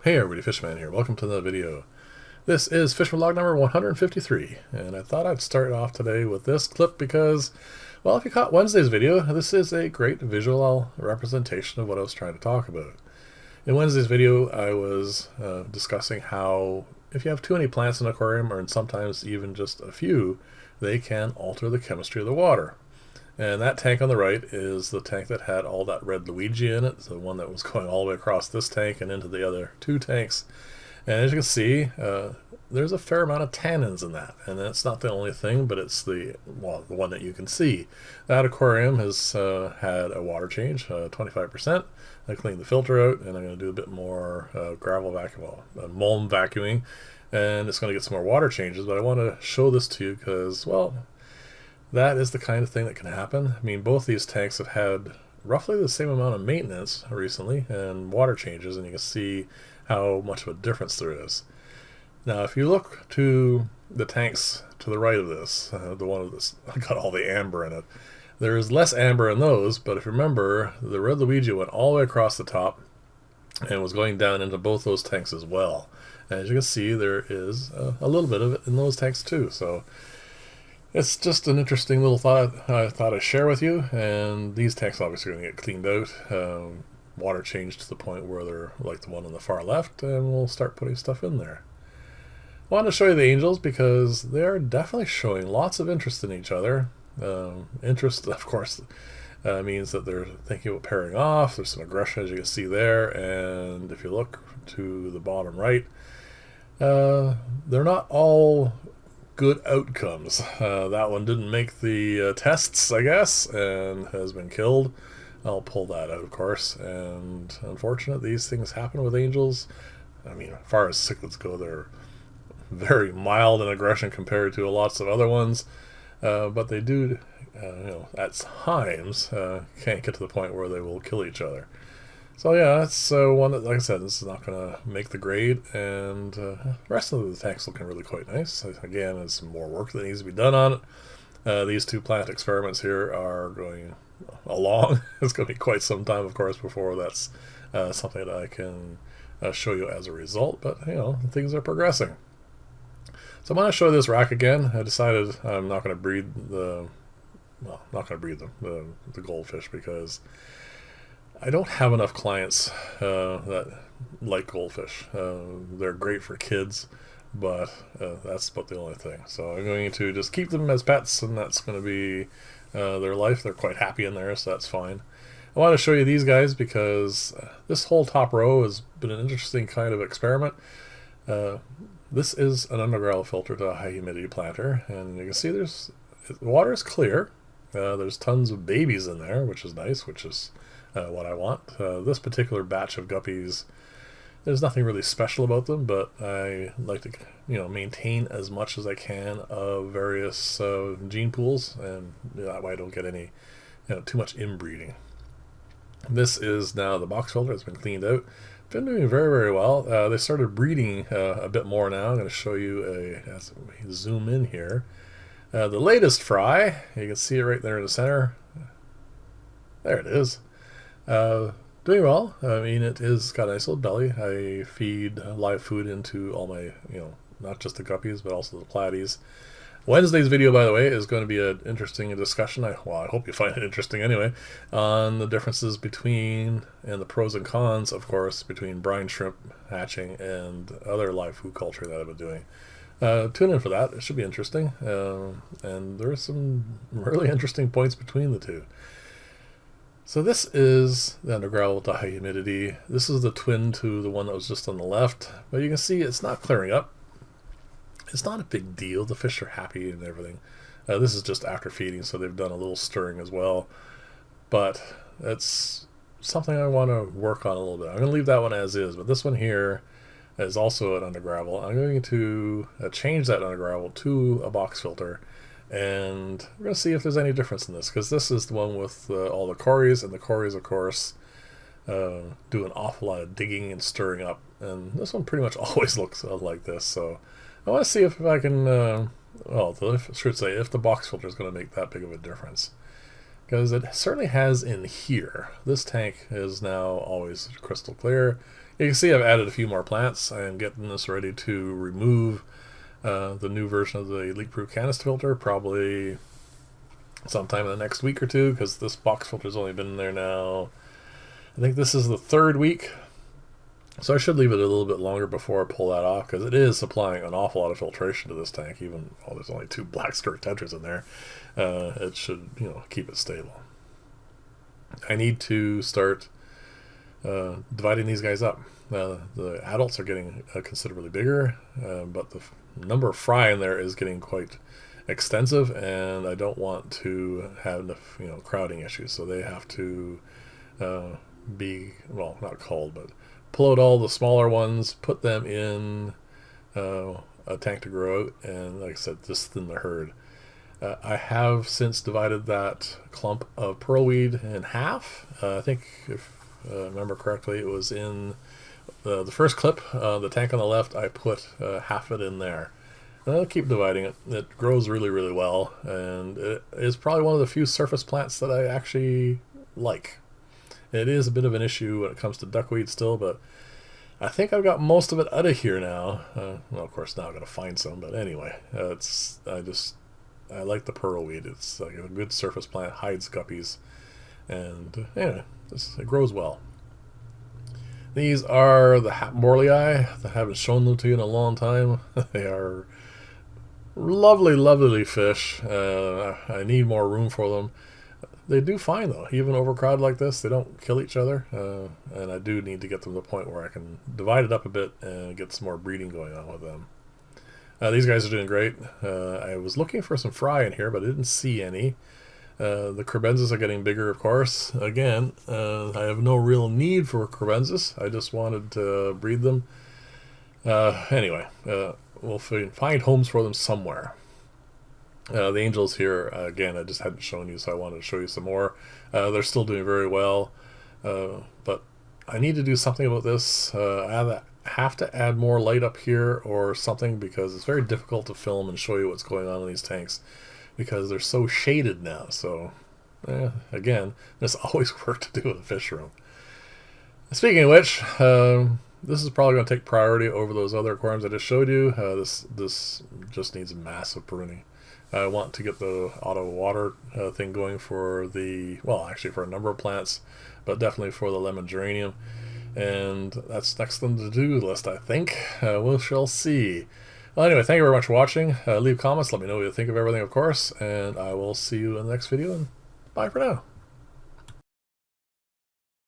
Hey everybody, Fishman here. Welcome to the video. This is Fishman log number 153, and I thought I'd start off today with this clip because, well, if you caught Wednesday's video, this is a great visual representation of what I was trying to talk about. In Wednesday's video, I was discussing how if you have too many plants in an aquarium, or sometimes even just a few, they can alter the chemistry of the water. And that tank on the right is the tank that had all that red Luigi in it, the one that was going all the way across this tank and into the other two tanks. And as you can see, there's a fair amount of tannins in that. And that's not the only thing, but it's the one that you can see. That aquarium has had a water change, 25%. I cleaned the filter out, and I'm going to do a bit more gravel vacuum, mulm vacuuming, and it's going to get some more water changes. But I want to show this to you because, well, that is the kind of thing that can happen. I mean, both these tanks have had roughly the same amount of maintenance recently and water changes, and you can see how much of a difference there is. Now, if you look to the tanks to the right of this, the one of this got all the amber in it, there's less amber in those, but if you remember, the red Luigi went all the way across the top and was going down into both those tanks as well. And as you can see, there is a little bit of it in those tanks too. So it's just an interesting little thought I thought I'd share with you, and these tanks obviously are going to get cleaned out. Water changed to the point where they're like the one on the far left, and we'll start putting stuff in there. I wanted to show you the angels because they're definitely showing lots of interest in each other. Interest, of course, means that they're thinking about pairing off. There's some aggression, as you can see there, and if you look to the bottom right, they're not all good outcomes. That one didn't make the tests, I guess, and has been killed. I'll pull that out, of course, and unfortunate these things happen with angels. I mean, as far as cichlids go, they're very mild in aggression compared to lots of other ones, but they do, at times, can't get to the point where they will kill each other. So yeah, that's one that, like I said, this is not going to make the grade, and the rest of the tank's looking really quite nice. Again, there's some more work that needs to be done on it. These two plant experiments here are going along. It's going to be quite some time, of course, before that's something that I can show you as a result, but things are progressing. So I'm going to show this rack again. I decided I'm not going to breed the goldfish because I don't have enough clients that like goldfish. They're great for kids, but that's about the only thing. So I'm going to just keep them as pets, and that's going to be their life. They're quite happy in there, so that's fine. I want to show you these guys because this whole top row has been an interesting kind of experiment. This is an underground filter to a high humidity planter, and you can see the water is clear. There's tons of babies in there, which is nice, which is what I want. This particular batch of guppies, there's nothing really special about them, but I like to maintain as much as I can of various gene pools, and that way I don't get any too much inbreeding. This is now the box filter. It's been cleaned out. Been doing very, very well. They started breeding a bit more now. I'm going to show you as we zoom in here. The latest fry, you can see it right there in the center. There it is. Doing well. I mean, it is got a nice little belly. I feed live food into all my, not just the guppies, but also the platies. Wednesday's video, by the way, is going to be an interesting discussion. I hope you find it interesting anyway, on the differences between, and the pros and cons, of course, between brine shrimp hatching and other live food culture that I've been doing. Tune in for that. It should be interesting. And there are some really interesting points between the two. So this is the underground with the high humidity. This is the twin to the one that was just on the left, but you can see it's not clearing up. It's not a big deal. The fish are happy and everything. This is just after feeding, so they've done a little stirring as well. But it's something I want to work on a little bit. I'm going to leave that one as is, but this one here is also an undergravel. I'm going to change that undergravel to a box filter, and we're going to see if there's any difference in this, because this is the one with all the cories, and the cories, of course, do an awful lot of digging and stirring up, and this one pretty much always looks like this. So I want to see if I can, I should say, if the box filter is going to make that big of a difference. Because it certainly has in here. This tank is now always crystal clear. You can see I've added a few more plants. I am getting this ready to remove the new version of the leak-proof canister filter, probably sometime in the next week or two, because this box filter's only been there now. I think this is the 3rd week, so I should leave it a little bit longer before I pull that off, because it is supplying an awful lot of filtration to this tank. Even while there's only 2 black skirt tetras in there, it should, you know, keep it stable. I need to start dividing these guys up. The adults are getting considerably bigger, but the number of fry in there is getting quite extensive, and I don't want to have enough, you know, crowding issues. So they have to be, well, not culled, but pull out all the smaller ones, put them in a tank to grow out, and like I said, just thin the herd. I have since divided that clump of pearlweed in half. I think, if I remember correctly, it was in the first clip, the tank on the left. I put half it in there. And I'll keep dividing it. It grows really, really well, and it is probably one of the few surface plants that I actually like. It is a bit of an issue when it comes to duckweed still, but I think I've got most of it out of here now. Well, of course, now I've got to find some, but anyway, I like the pearlweed. It's like a good surface plant, hides guppies, and yeah, it grows well. These are the Morley I haven't shown them to you in a long time. They are lovely, lovely fish. I need more room for them. They do fine though, even overcrowded like this. They don't kill each other, and I do need to get them to the point where I can divide it up a bit and get some more breeding going on with them. These guys are doing great. I was looking for some fry in here, but I didn't see any. The crebensis are getting bigger, of course. Again, I have no real need for crebensis. I just wanted to breed them. Anyway, we'll find homes for them somewhere. The angels here, again, I just hadn't shown you, so I wanted to show you some more. They're still doing very well, but I need to do something about this. I have to add more light up here or something, because it's very difficult to film and show you what's going on in these tanks, because they're so shaded now. So, again, there's always work to do with a fish room. Speaking of which, this is probably going to take priority over those other aquariums I just showed you. This just needs massive pruning. I want to get the auto water thing going for the, well, actually for a number of plants, but definitely for the lemon geranium. And that's next on the to-do list, I think. We shall see. Well, anyway, thank you very much for watching. Leave comments, let me know what you think of everything, of course, and I will see you in the next video, and bye for now.